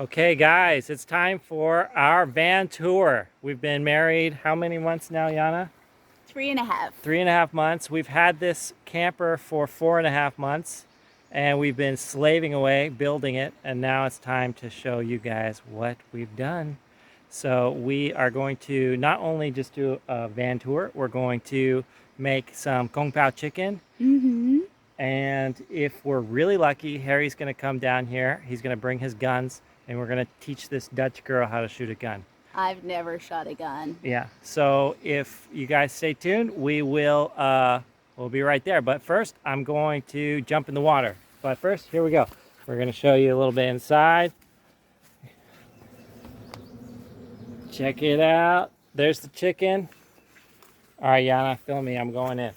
Okay, guys, it's time for our van tour. We've been married how many months now, Yana? 3.5. 3.5 months. We've had this camper for 4.5 months, and we've been slaving away building it, and now it's time to show you guys what we've done. So we are going to not only just do a van tour, we're going to make some Kung Pao chicken. And if we're really lucky, Harry's going to come down here. He's going to bring his guns, and we're going to teach this Dutch girl how to shoot a gun. I've never shot a gun. Yeah. So if you guys stay tuned, we'll be right there. But first, I'm going to jump in the water. But first, here we go. We're going to show you a little bit inside. Check it out. There's the chicken. All right, Yana, film me. I'm going in.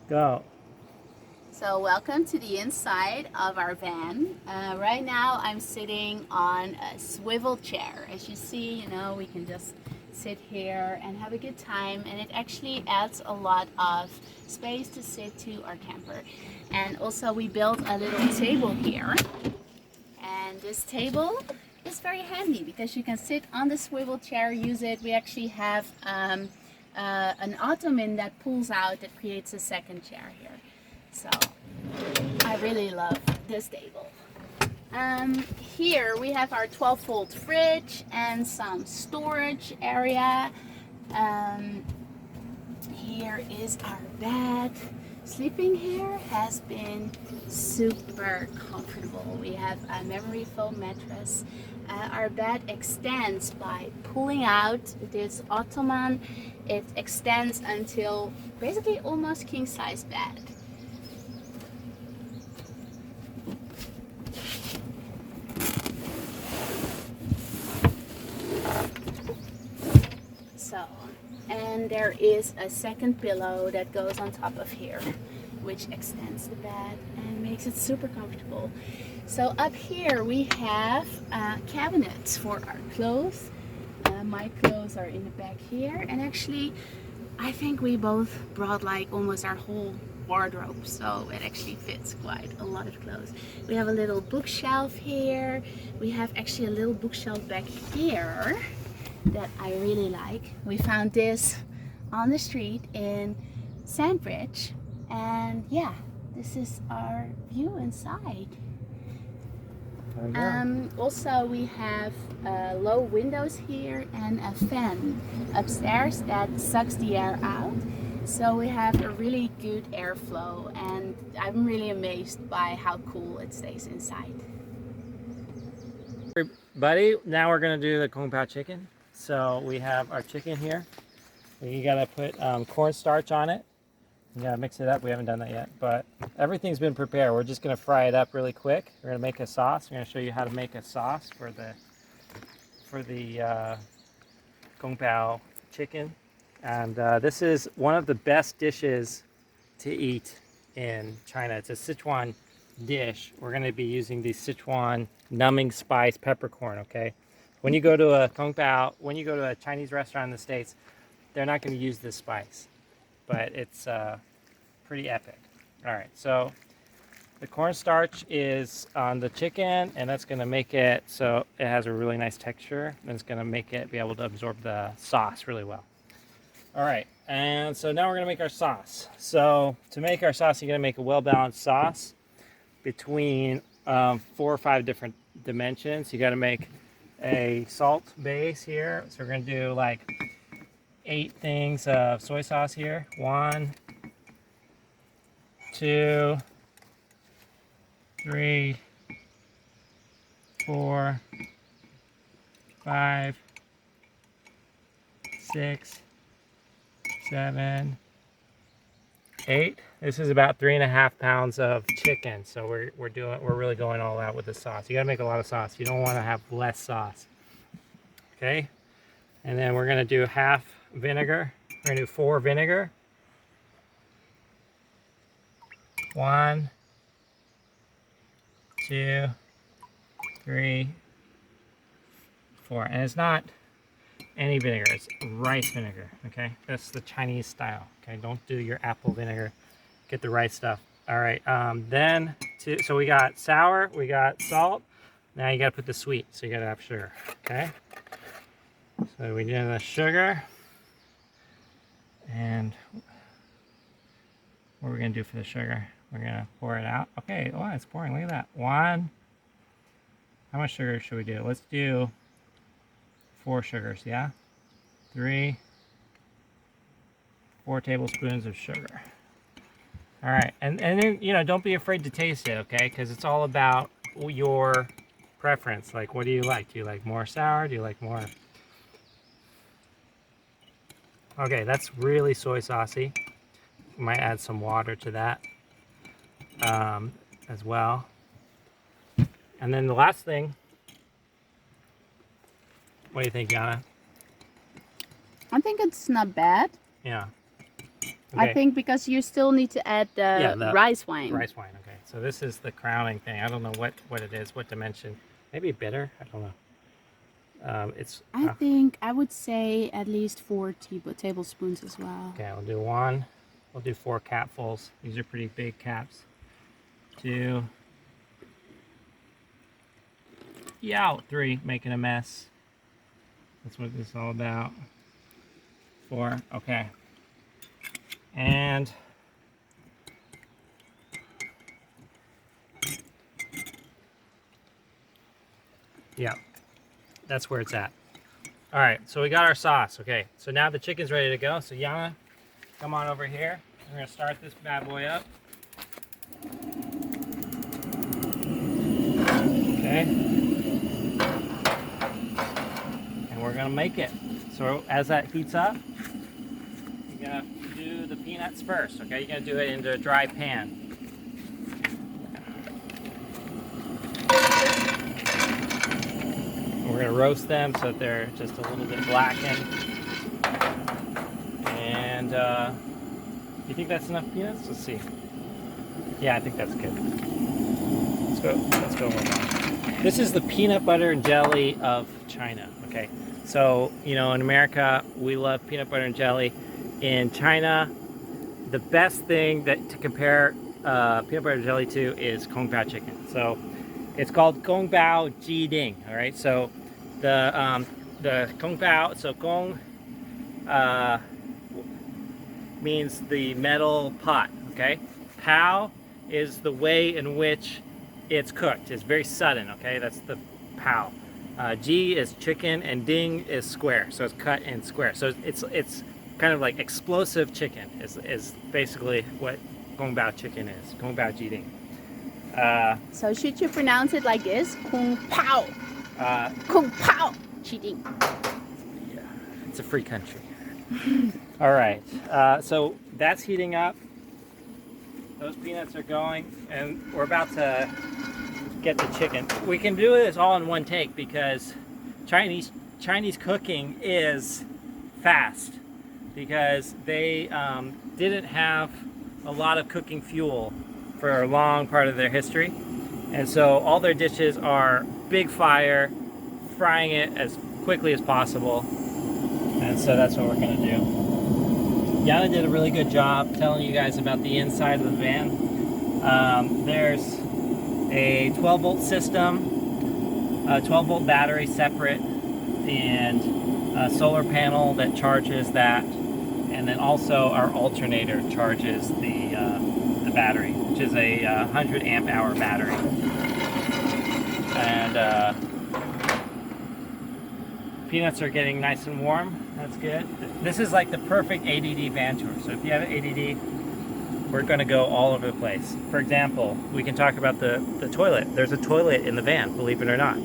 Go. So welcome to the inside of our van. Right now I'm sitting on a swivel chair. As you see, we can just sit here and have a good time, and it actually adds a lot of space to sit to our camper. And also we built a little table here, and this table is very handy because you can sit on the swivel chair, use it. We actually have an ottoman that pulls out that creates a second chair here. So I really love this table. Here we have our 12-volt fridge and some storage area. Here is our bed. Sleeping here has been super comfortable. We have a memory foam mattress. Our bed extends by pulling out this ottoman. It extends until basically almost king-size bed. So, and there is a second pillow that goes on top of here, which extends the bed and makes it super comfortable. So up here we have cabinets for our clothes. My clothes are in the back here, and actually I think we both brought like almost our whole wardrobe, so it actually fits quite a lot of clothes. We have a little bookshelf here. We have actually a little bookshelf back here that I really like. We found this on the street in Sandbridge, and yeah, this is our view inside. Also we have low windows here and a fan upstairs that sucks the air out, so we have a really good airflow, and I'm really amazed by how cool it stays inside. Everybody, now we're going to do the Kung Pao chicken. So we have our chicken here. You gotta put cornstarch on it. You gotta mix it up. We haven't done that yet, but everything's been prepared. We're just gonna fry it up really quick. We're gonna make a sauce. We're gonna show you how to make a sauce for the Kung Pao chicken. And this is one of the best dishes to eat in China. It's a Sichuan dish. We're gonna be using the Sichuan numbing spice peppercorn. Okay. When you go to a Chinese restaurant in the States, they're not going to use this spice, but it's pretty epic. All right, so the cornstarch is on the chicken, and that's going to make it so it has a really nice texture, and it's going to make it be able to absorb the sauce really well. All right, and so now we're going to make our sauce. So to make our sauce, you're going to make a well-balanced sauce between 4 or 5 different dimensions. You got to make a salt base here, so we're going to do like 8 things of soy sauce here. 1, 2, 3, 4, 5, 6, 7, 8. This is about 3.5 pounds of chicken, so we're really going all out with the sauce. You gotta make a lot of sauce. You don't want to have less sauce. Okay, and then we're gonna do half vinegar. We're gonna do 4 vinegar. 1, 2, 3, 4. And it's not any vinegar, it's rice vinegar, okay? That's the Chinese style, okay? Don't do your apple vinegar. Get the right stuff. All right, so we got sour, we got salt. Now you gotta put the sweet, so you gotta have sugar, okay? So we do the sugar. And what are we gonna do for the sugar? We're gonna pour it out. Okay, oh, it's pouring, look at that. 1, how much sugar should we do? Let's do 4 sugars, yeah? 3, 4 tablespoons of sugar. All right, and then, you know, don't be afraid to taste it, okay? Because it's all about your preference. Like, what do you like? Do you like more sour? Do you like more? Okay, that's really soy saucy. Might add some water to that as well. And then the last thing, what do you think, Yana? I think it's not bad. Yeah. I think because you still need to add the rice wine. Rice wine, okay. So this is the crowning thing. I don't know what it is, what dimension. Maybe bitter? I don't know. I think I would say at least 4 tablespoons as well. Okay, we'll do 1. We'll do 4 capfuls. These are pretty big caps. 2. Yeah, 3, making a mess. That's what this is all about. 4, okay. And yeah, that's where it's at. All right, so we got our sauce. Okay, so now the chicken's ready to go. So Yana, come on over here. We're gonna start this bad boy up. Okay. And we're gonna make it. So as that heats up, you're gonna do the peanuts first, okay? You're gonna do it into a dry pan. We're gonna roast them so that they're just a little bit blackened. And you think that's enough peanuts? Let's see. Yeah, I think that's good. Let's go on. This is the peanut butter and jelly of China, okay? So, you know, in America, we love peanut butter and jelly. In China, the best thing to compare peanut butter and jelly to is Kung Pao chicken. So it's called PAO Ji Ding, all right? So the Kung Pao, so Kung means the metal pot, okay? Pao is the way in which it's cooked. It's very sudden, okay? That's the Pao. Ji is chicken and Ding is square, so it's cut in square. So it's kind of like explosive chicken is basically what Kung Pao chicken is. Kung Pao Ji Ding. So should you pronounce it like this? Kung Pao. Kung Pao Ji Ding. Yeah, it's a free country. All right, so that's heating up. Those peanuts are going, and we're about to get the chicken. We can do this all in one take because Chinese cooking is fast because they didn't have a lot of cooking fuel for a long part of their history, and so all their dishes are big fire, frying it as quickly as possible, and so that's what we're gonna do. Yana did a really good job telling you guys about the inside of the van. There's a 12-volt system, a 12-volt battery separate, and a solar panel that charges that, and then also our alternator charges the battery, which is a 100 amp hour battery. And peanuts are getting nice and warm. That's good. This is like the perfect ADD van tour. So if you have ADD, we're going to go all over the place. For example, we can talk about the toilet. There's a toilet in the van, believe it or not.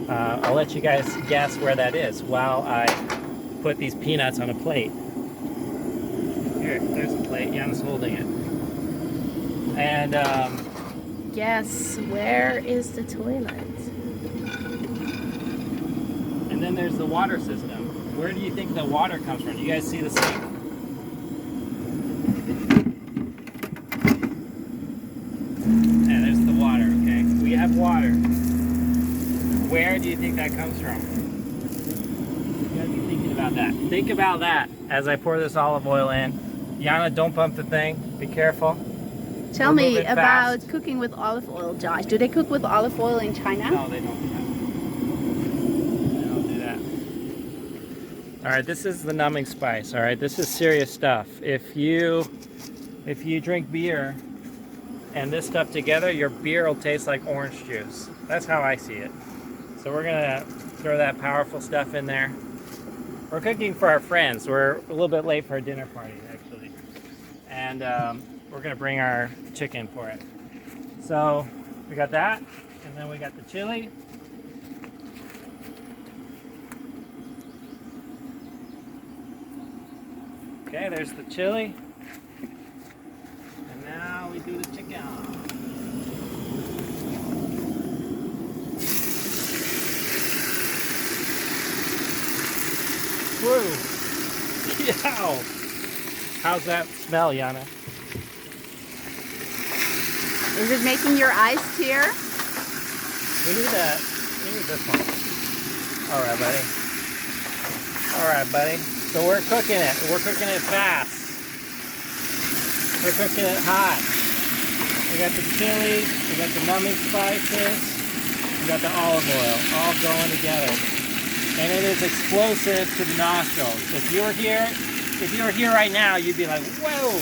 I'll let you guys guess where that is while I put these peanuts on a plate. Here, there's a plate. Yana's holding it. And Yes, where is the toilet? And then there's the water system. Where do you think the water comes from? You guys see the sink? Yeah, there's the water, okay? We have of water. Where do you think that comes from? You gotta be thinking about that. Think about that as I pour this olive oil in. Yana, don't bump the thing. Be careful. Tell We're me moving about fast. cooking with olive oil, Josh. Do they cook with olive oil in China? No, they don't do that. They don't do that. All right, this is the numbing spice. All right, this is serious stuff. If you drink beer and this stuff together, your beer will taste like orange juice. That's how I see it. So we're gonna throw that powerful stuff in there. We're cooking for our friends. We're a little bit late for our dinner party, actually. And we're gonna bring our chicken for it. So we got that, and then we got the chili. Okay, there's the chili. And now we do the chicken. Whoa! Yow! How's that smell, Yana? Is it making your eyes tear? We need that. We need this one. All right, buddy. All right, buddy. So we're cooking it. We're cooking it fast. We're cooking it hot. We got the chili. We got the numbing spices. We got the olive oil, all going together. And it is explosive to the nostrils. If you were here right now, you'd be like, whoa,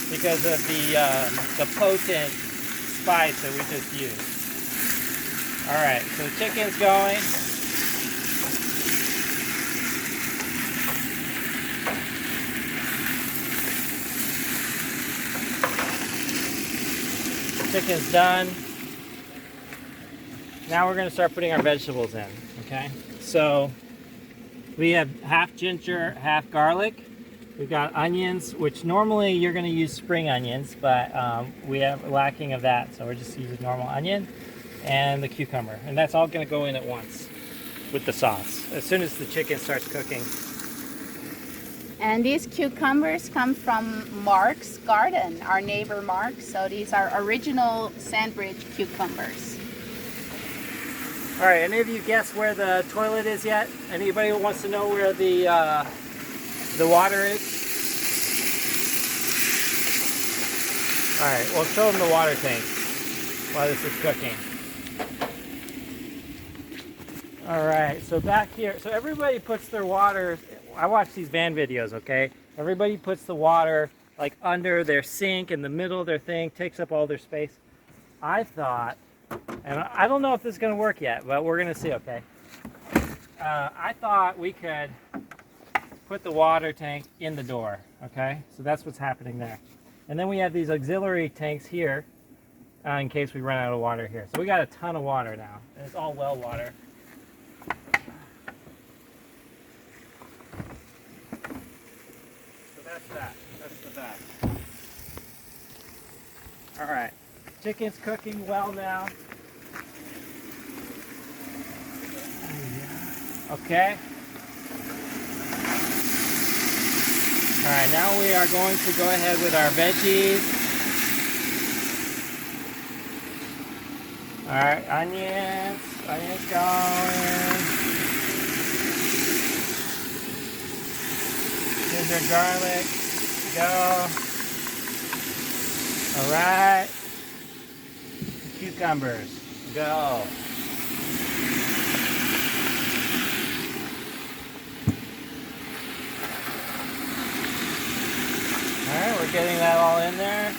because of the potent spice that we just used. All right, so the chicken's going. Chicken's done. Now we're going to start putting our vegetables in, okay? So we have half ginger, half garlic. We've got onions, which normally you're going to use spring onions, but we have lacking of that, so we're just using normal onion and the cucumber. And that's all going to go in at once with the sauce as soon as the chicken starts cooking. And these cucumbers come from Mark's garden, our neighbor Mark. So these are original Sandbridge cucumbers. All right, any of you guess where the toilet is yet? Anybody who wants to know where the water is? All right, we'll show them the water tank while this is cooking. All right, so back here, so everybody puts their water, I watch these van videos, okay? Everybody puts the water like under their sink in the middle of their thing, takes up all their space. I thought, and I don't know if this is gonna work yet, but we're gonna see, okay? I thought we could put the water tank in the door, okay? So that's what's happening there. And then we have these auxiliary tanks here in case we run out of water here. So we got a ton of water now, and it's all well water. So that's that, that's the back. All right, chicken's cooking well now. Okay. All right, now we are going to go ahead with our veggies. All right, onions going. Ginger, garlic, go. All right. Cucumbers, go. Alright, we're getting that all in there.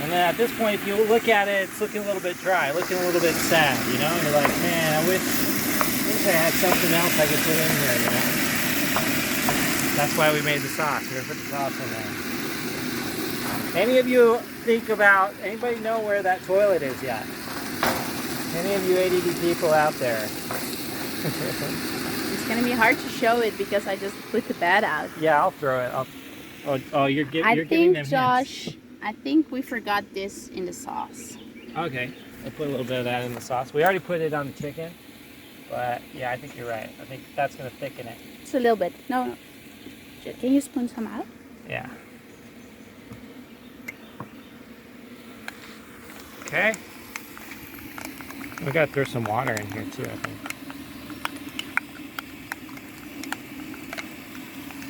And then at this point, if you look at it, it's looking a little bit dry, looking a little bit sad, you know? You're like, man, I wish I had something else I could put in here, you know? That's why we made the sauce. We're gonna put the sauce in there. Any of you anybody know where that toilet is yet? Any of you ADD people out there? It's gonna be hard to show it because I just put the bed out. Yeah, I'll throw it. You're giving them Josh, hints. I think we forgot this in the sauce. Okay, I'll put a little bit of that in the sauce. We already put it on the chicken, but yeah, I think you're right. I think that's gonna thicken it. Just a little bit. No. Can you spoon some out? Yeah. Okay. We gotta throw some water in here too, I think.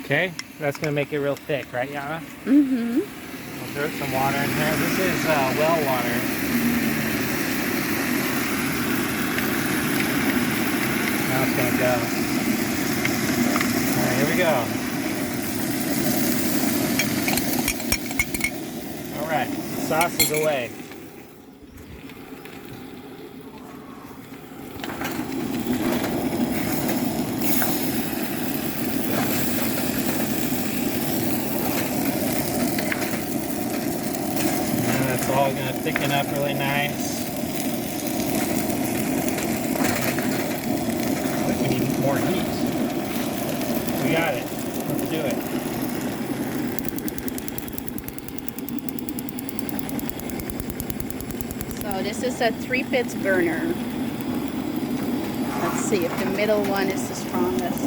Okay, that's gonna make it real thick, right, Yana? Mm-hmm. We'll throw some water in here. This is well water. Now it's gonna go. All right, here we go. All right, the sauce is away. It's all going to thicken up really nice. I think we need more heat. We got it. Let's do it. So this is a 3-pits burner. Let's see if the middle one is the strongest.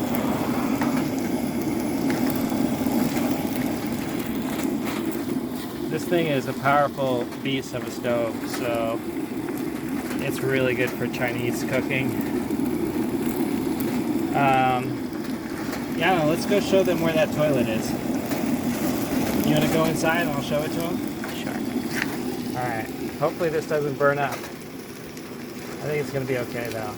This thing is a powerful beast of a stove, so it's really good for Chinese cooking. Yeah, let's go show them where that toilet is. You want to go inside and I'll show it to them? Sure. Alright, hopefully this doesn't burn up. I think it's going to be okay though.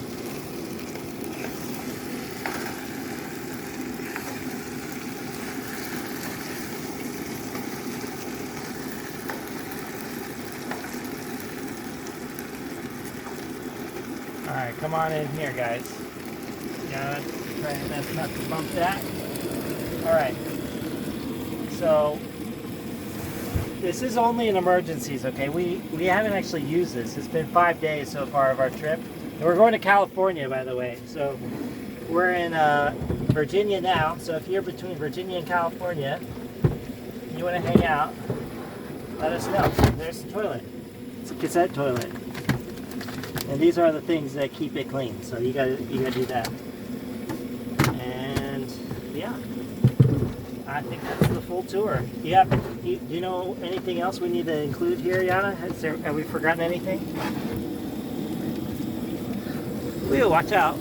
Alright, come on in here, guys. Yeah, try and not to bump that. Alright. So, this is only in emergencies, okay? We haven't actually used this. It's been 5 days so far of our trip. And we're going to California, by the way. So, we're in Virginia now. So, if you're between Virginia and California, you want to hang out, let us know. There's the toilet. It's a cassette toilet. And these are the things that keep it clean. So you gotta do that. And yeah, I think that's the full tour. Do you know anything else we need to include here, Yana? Have we forgotten anything? Wheel, watch out.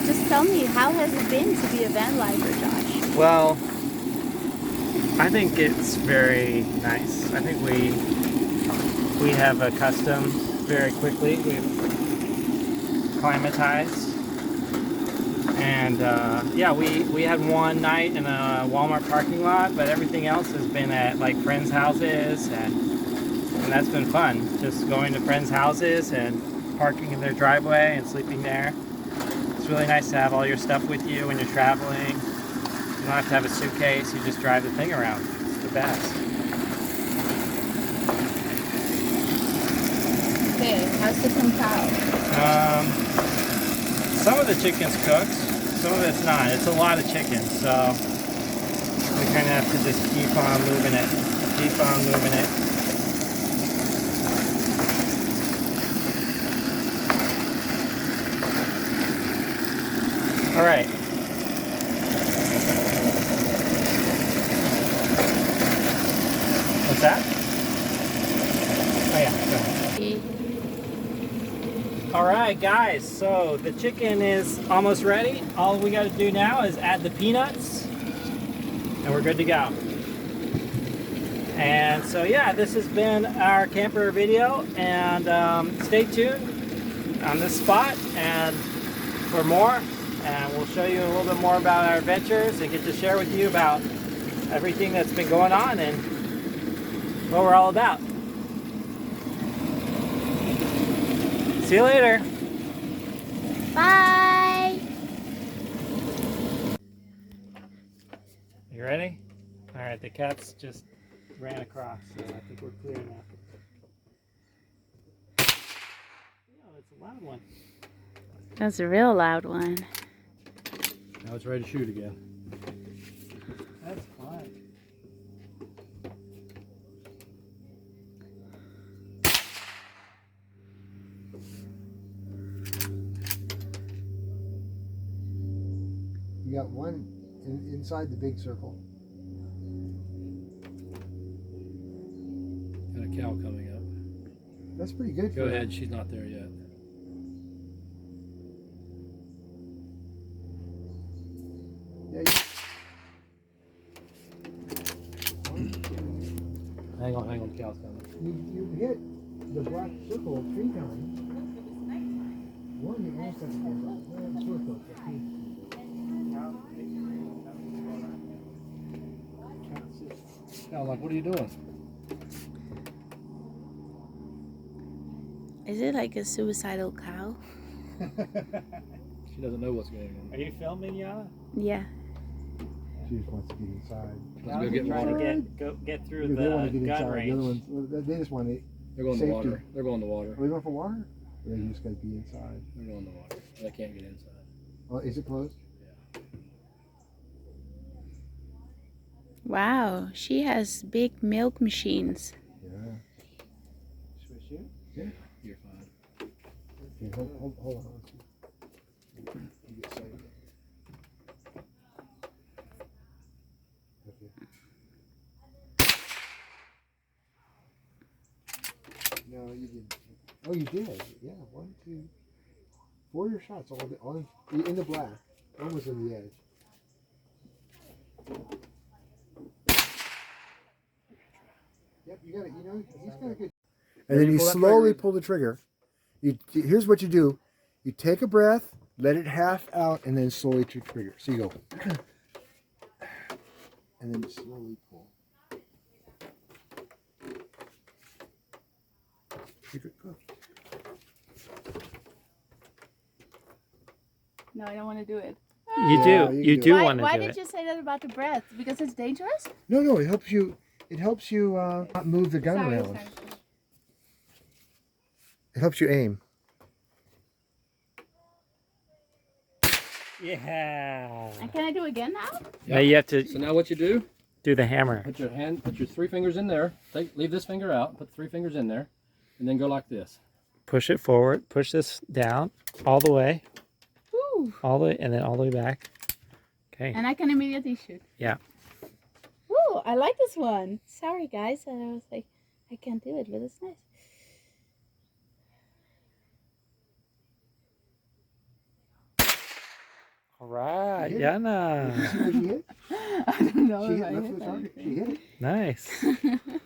Just tell me, how has it been to be a van lifer, Josh? Well, I think it's very nice. I think we have accustomed very quickly. We've climatized. And yeah, we had one night in a Walmart parking lot, but everything else has been at like friends' houses, and that's been fun. Just going to friends' houses and parking in their driveway and sleeping there. It's really nice to have all your stuff with you when you're traveling. You don't have to have a suitcase, you just drive the thing around. It's the best. Okay, how's the Kung Pao? Some of the chicken's cooked, some of it's not. It's a lot of chicken, so we kind of have to just keep on moving it. Keep on moving it. All right. What's that? Oh yeah, go ahead. All right, guys, so the chicken is almost ready. All we got to do now is add the peanuts, and we're good to go. And so yeah, this has been our camper video, and stay tuned on this spot and for more. And we'll show you a little bit more about our adventures and get to share with you about everything that's been going on and what we're all about. See you later. Bye. You ready? All right, the cats just ran across, so I think we're clear now. Yeah, that's a loud one. That's a real loud one. Now it's ready to shoot again. That's fine. You got one inside the big circle. Got a cow coming up. That's pretty good. Go ahead, she's not there yet. Yeah, Hang on, the cow's coming. you hit the black circle 3 times. One, you almost have to get Cow, like, what are you doing? Is it like a suicidal cow? She doesn't know what's going on. Are you filming, Yana? Yeah. She just wants to get inside. Let's go get Trying water. to get through They want to the get gun inside. The other range. ones, they just want to. They're going Safety. to water. They're going to water. Are they going for water? Or they just got to be inside? They're going to water. They can't get inside. Oh, is it closed? Wow, she has big milk machines. Yeah. Switch you? You're fine. Okay, hold on. You get saved. Okay. No, you didn't. Oh, you did. Yeah, 1, 2, 4 of your shots, all in the black. One was in the edge. Yep, you got it. You know, he's got a good. And then you slowly pull the trigger. Here's what you do: you take a breath, let it half out, and then slowly trigger. So you go, and then slowly pull. Trigger, go. No, I don't want to do it. You Yeah, do. you You do. do Why, want to why do did it. you say that about the breath? Because it's dangerous? No, it helps you. It helps you not move the gun around. It helps you aim. Yeah. And can I do it again now? Now you have to So now what you do? do the hammer. Put your 3 fingers in there. Leave this finger out. Put 3 fingers in there, and then go like this. Push it forward. Push this down all the way. Woo. All the way, and then all the way back. Okay. And I can immediately shoot. Yeah. Woo, I like this one. Sorry, guys. I was like, I can't do it, but it's nice. All right, She hit it. Yana. See where she hit? I don't know She if hit. I That's hit the that. target. She hit it. Nice.